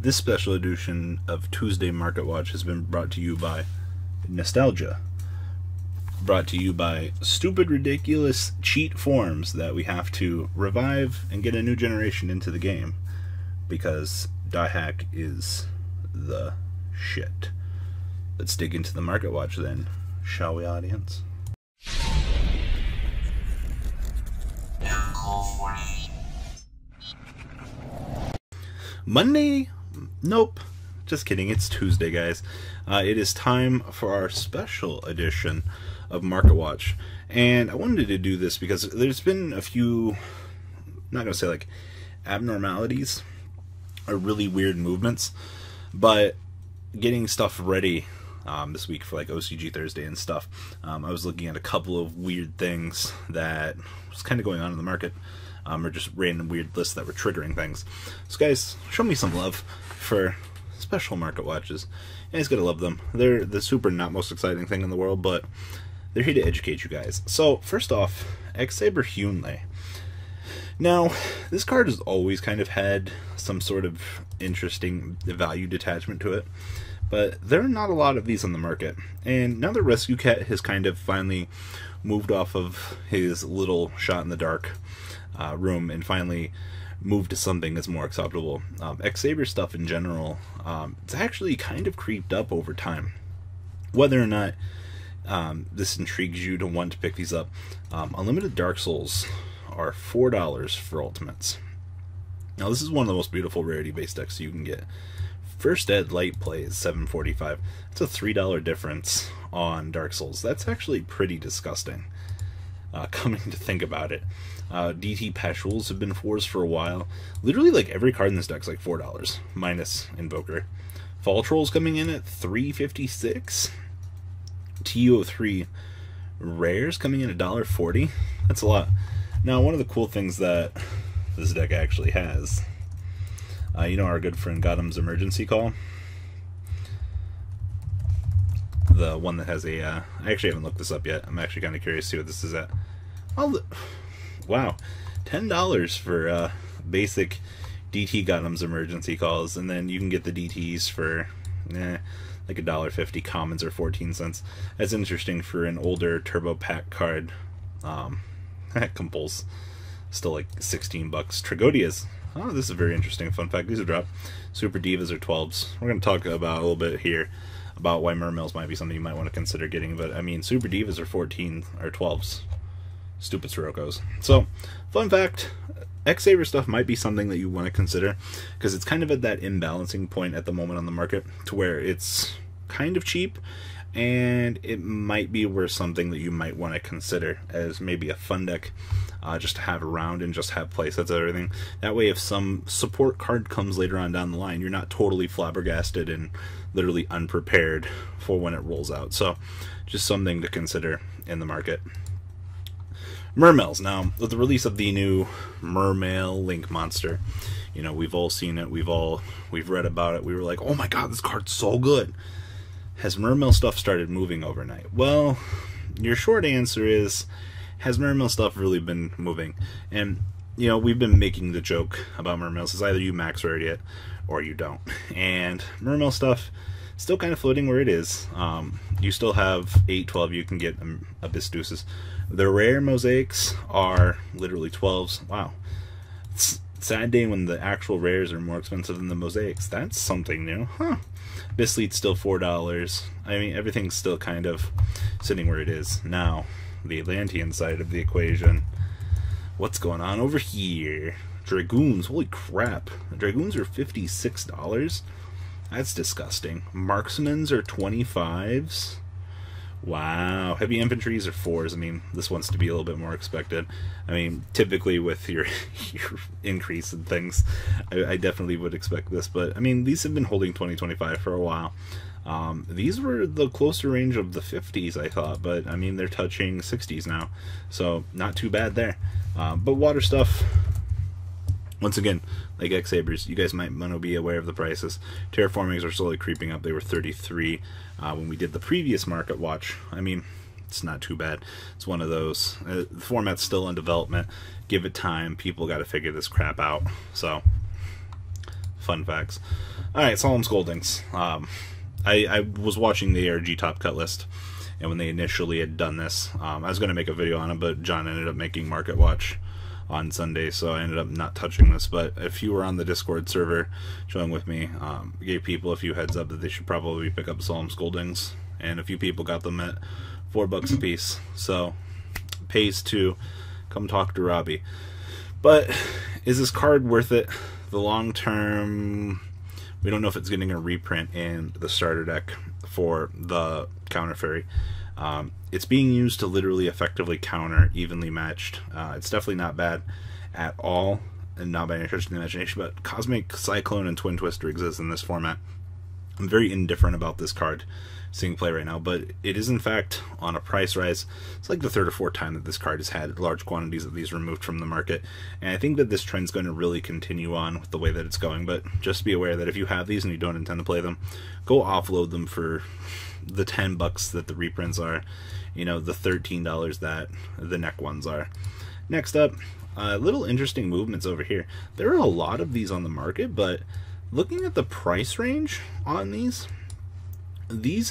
This special edition of Tuesday Market Watch has been brought to you by Nostalgia. Brought to you by stupid, ridiculous cheat forms that we have to revive and get a new generation into the game. Because die hack is the shit. Let's dig into the Market Watch then, shall we, audience? Monday? Nope. Just kidding. It's Tuesday, guys. It is time for our special edition of Market Watch. And I wanted to do this because there's been a few, I'm not going to say like abnormalities or really weird movements, but getting stuff ready this week for like OCG Thursday and stuff, I was looking at a couple of weird things that was kind of going on in the market. Or just random weird lists that were triggering things. So guys, show me some love for special market watches. You guys gotta love them. They're the super not most exciting thing in the world, but they're here to educate you guys. So first off, X-Saber Hyunlei. Now, this card has always kind of had some sort of interesting value detachment to it, but there are not a lot of these on the market. And now that Rescue Cat has kind of finally moved off of his little shot in the dark room and finally moved to something that's more acceptable, X-Saber stuff in general, it's actually kind of creeped up over time. Whether or not this intrigues you to want to pick these up, Unlimited Dark Souls are $4 for Ultimates. Now this is one of the most beautiful rarity-based decks you can get. First Ed Light Play is $7.45. It's a $3 difference on Dark Souls. That's actually pretty disgusting, coming to think about it. DT Peshuls have been 4s for a while. Literally, like, every card in this deck's like $4, minus Invoker. Fall Trolls coming in at $3.56. TO3 Rares coming in at $1.40. That's a lot. Now, one of the cool things that this deck actually has, you know our good friend Gotham's Emergency Call? The one that has a, I actually haven't looked this up yet. I'm actually kind of curious to see what this is at. Oh, wow, $10 for basic DT Gotham's Emergency Calls, and then you can get the DTs for like $1.50. Commons are 14 cents. That's interesting for an older Turbo Pack card. Compulse still like 16 bucks. Tragodias. Oh, this is a very interesting fun fact. These are dropped. Super Divas are 12s. We're going to talk about a little bit here about why Mermails might be something you might want to consider getting, but I mean, Super Divas are 14 or 12s. Stupid Sirokkos. So, fun fact, X-Saber stuff might be something that you want to consider, because it's kind of at that imbalancing point at the moment on the market, to where it's kind of cheap, and it might be worth something that you might want to consider as maybe a fun deck, just to have around and just have playsets and everything. That way, if some support card comes later on down the line, you're not totally flabbergasted and literally unprepared for when it rolls out. So, just something to consider in the market. Mermails. Now, with the release of the new Mermail Link Monster, you know, we've all seen it, we've read about it, we were like, oh my god, this card's so good. Has Mermail stuff started moving overnight? Well, your short answer is, has Mermail stuff really been moving? And, you know, we've been making the joke about Mermails, is either you max rarity it, or you don't. And Mermail stuff, still kind of floating where it is. You still have 8, 12, you can get Abyss Deuces. The rare mosaics are literally 12s. Wow. It's sad day when the actual rares are more expensive than the mosaics. That's something new. Huh. Abyss Lead's still $4. I mean, everything's still kind of sitting where it is. Now, the Atlantean side of the equation. What's going on over here? Dragoons. Holy crap. Dragoons are $56. That's disgusting. Marksmans are 25s. Wow. Heavy infantries are 4s. I mean, this wants to be a little bit more expected. I mean, typically with your increase in things, I definitely would expect this. But, I mean, these have been holding 2025 for a while. These were the closer range of the 50s, I thought. But, I mean, they're touching 60s now. So, not too bad there. But water stuff, once again, like X-Sabers, you guys might want to be aware of the prices. Terraformings are slowly creeping up. They were 33 when we did the previous Market Watch. I mean, it's not too bad. It's one of those. The format's still in development. Give it time. People got to figure this crap out. So, fun facts. Alright, Solemn Scoldings. I was watching the ARG Top Cut list, and when they initially had done this, I was going to make a video on it, but John ended up making Market Watch on Sunday, so I ended up not touching this. But if you were on the Discord server showing with me, gave people a few heads up that they should probably pick up Solemn Scoldings, and a few people got them at $4 a piece. So pays to come talk to Robbie. But is this card worth it? The long term, we don't know if it's getting a reprint in the starter deck for the Counter Fairy. It's being used to literally effectively counter evenly matched. It's definitely not bad at all, and not by any stretch of the imagination, but Cosmic Cyclone and Twin Twister exist in this format. I'm very indifferent about this card seeing play right now, but it is in fact on a price rise. It's like the third or fourth time that this card has had large quantities of these removed from the market, and I think that this trend's going to really continue on with the way that it's going. But just be aware that if you have these and you don't intend to play them, go offload them for the $10 that the reprints are, you know, the $13 that the neck ones are. Next up, little interesting movements over here. There are a lot of these on the market, but looking at the price range on these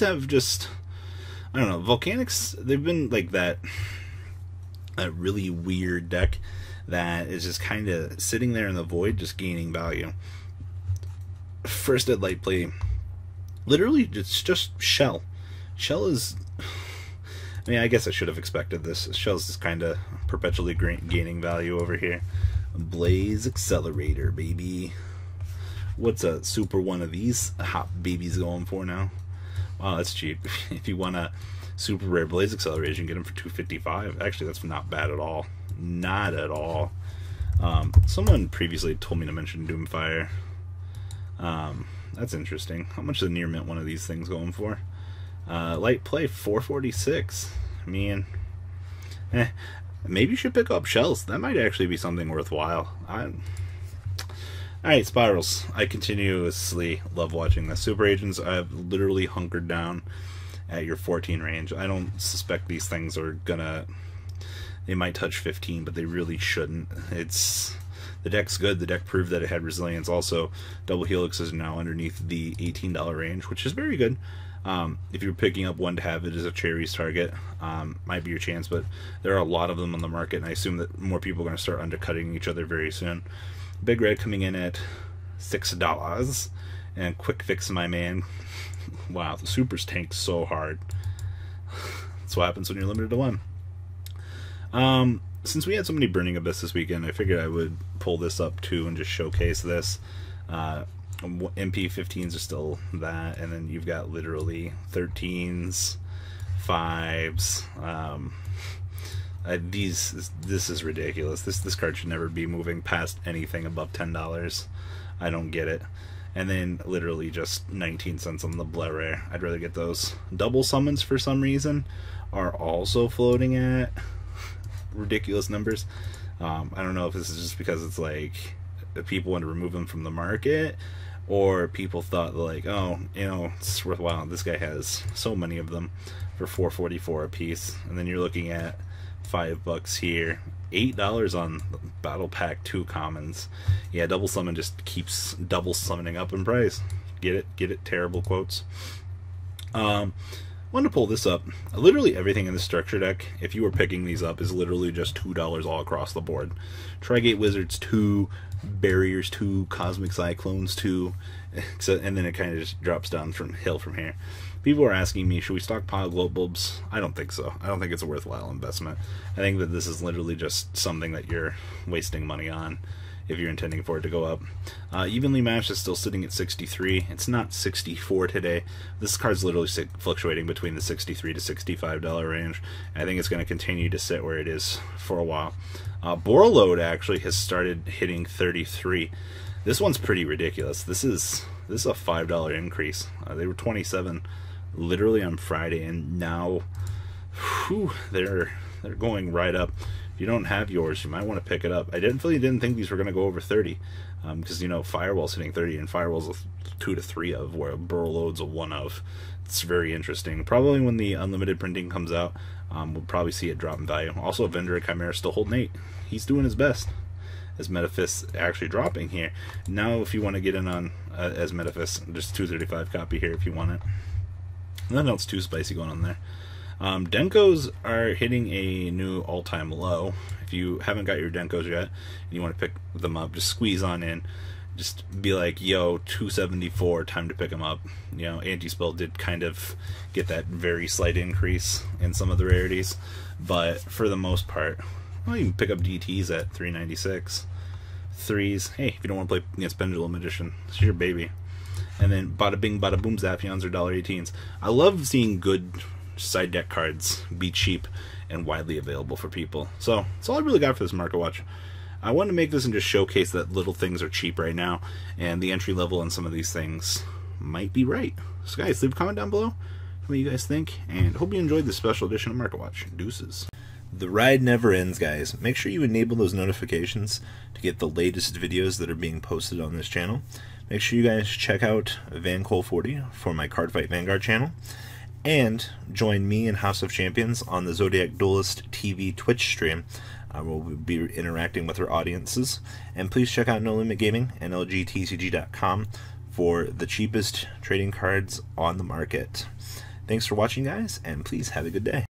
have just, I don't know, Volcanics, they've been like that really weird deck that is just kind of sitting there in the void, just gaining value. First at light play, literally it's just Shell. Shell is, I mean, I guess I should have expected this. Shell's just kind of perpetually gaining value over here. Blaze Accelerator, baby. What's a super one of these hot babies going for now? Wow, that's cheap. If you want a super rare Blaze Accelerator, you can get them for $255. Actually, that's not bad at all. Not at all. Someone previously told me to mention Doomfire. That's interesting. How much is a near mint one of these things going for? Light play, $446. I mean, maybe you should pick up Shells. That might actually be something worthwhile. Alright, Spirals. I continuously love watching this. Super Agents, I've literally hunkered down at your 14 range. I don't suspect these things are gonna, they might touch 15, but they really shouldn't. It's, the deck's good. The deck proved that it had resilience. Also, Double Helix is now underneath the $18 range, which is very good. If you're picking up one to have it as a cherries target, might be your chance, but there are a lot of them on the market, and I assume that more people are going to start undercutting each other very soon. Big Red coming in at $6, and Quick Fix, my man. Wow, the supers tanked so hard. That's what happens when you're limited to one. Since we had so many Burning Abyss this weekend, I figured I would pull this up too and just showcase this. MP15s are still that, and then you've got literally 13s, 5s. This is ridiculous. This card should never be moving past anything above $10. I don't get it. And then literally just 19 cents on the Blare. I'd rather get those. Double summons for some reason are also floating at ridiculous numbers. I don't know if this is just because it's like people want to remove them from the market, or people thought like, oh, you know, it's worthwhile. This guy has so many of them for $4.44 a piece, and then you're looking at $5 here, $8 on Battle Pack 2 commons. Yeah, double summon just keeps double summoning up in price. Get it? Terrible quotes. Wanted to pull this up. Literally everything in the structure deck, if you were picking these up, is literally just $2 all across the board. Trigate Wizards 2, Barriers 2, Cosmic Cyclones 2, and then it kind of just drops down from hill from here. People are asking me, should we stockpile glow bulbs? I don't think so. I don't think it's a worthwhile investment. I think that this is literally just something that you're wasting money on if you're intending for it to go up. Evenly Matched is still sitting at 63. It's not 64 today. This card's literally fluctuating between the $63 to $65 range. I think it's going to continue to sit where it is for a while. Borreload actually has started hitting 33. This one's pretty ridiculous. This is a $5 increase. They were 27 literally on Friday, and now they're going right up. If you don't have yours, you might want to pick it up. I definitely didn't think these were going to go over 30, because you know Firewall's hitting 30, and Firewall's a 2 to 3 of, where Burrowload's a 1 of. It's very interesting. Probably when the unlimited printing comes out, we'll probably see it drop in value. Also, Avenger Chimera still holding 8. He's doing his best. as Metaphys actually dropping here. Now, if you want to get in on as Metaphys, just 235 copy here if you want it. Nothing else too spicy going on there. Denkos are hitting a new all-time low. If you haven't got your Denkos yet and you want to pick them up, just squeeze on in. Just be like, yo, 274, time to pick them up. You know, Anti-Spell did kind of get that very slight increase in some of the rarities, but for the most part, well, you can pick up DTs at 396. Threes, hey, if you don't want to play against Pendulum Edition, it's your baby. And then bada bing, bada boom, Zaphions are $1.18s. I love seeing good side deck cards be cheap and widely available for people. So that's all I really got for this market watch. I wanted to make this and just showcase that little things are cheap right now, and the entry level on some of these things might be right. So guys, leave a comment down below what you guys think, and hope you enjoyed this special edition of Market Watch. Deuces. The ride never ends, guys. Make sure you enable those notifications to get the latest videos that are being posted on this channel. Make sure you guys check out VanCole40 for my Cardfight Vanguard channel, and join me and House of Champions on the Zodiac Duelist TV Twitch stream. I will be interacting with our audiences. And please check out No Limit Gaming and LGTCG.com for the cheapest trading cards on the market. Thanks for watching, guys, and please have a good day.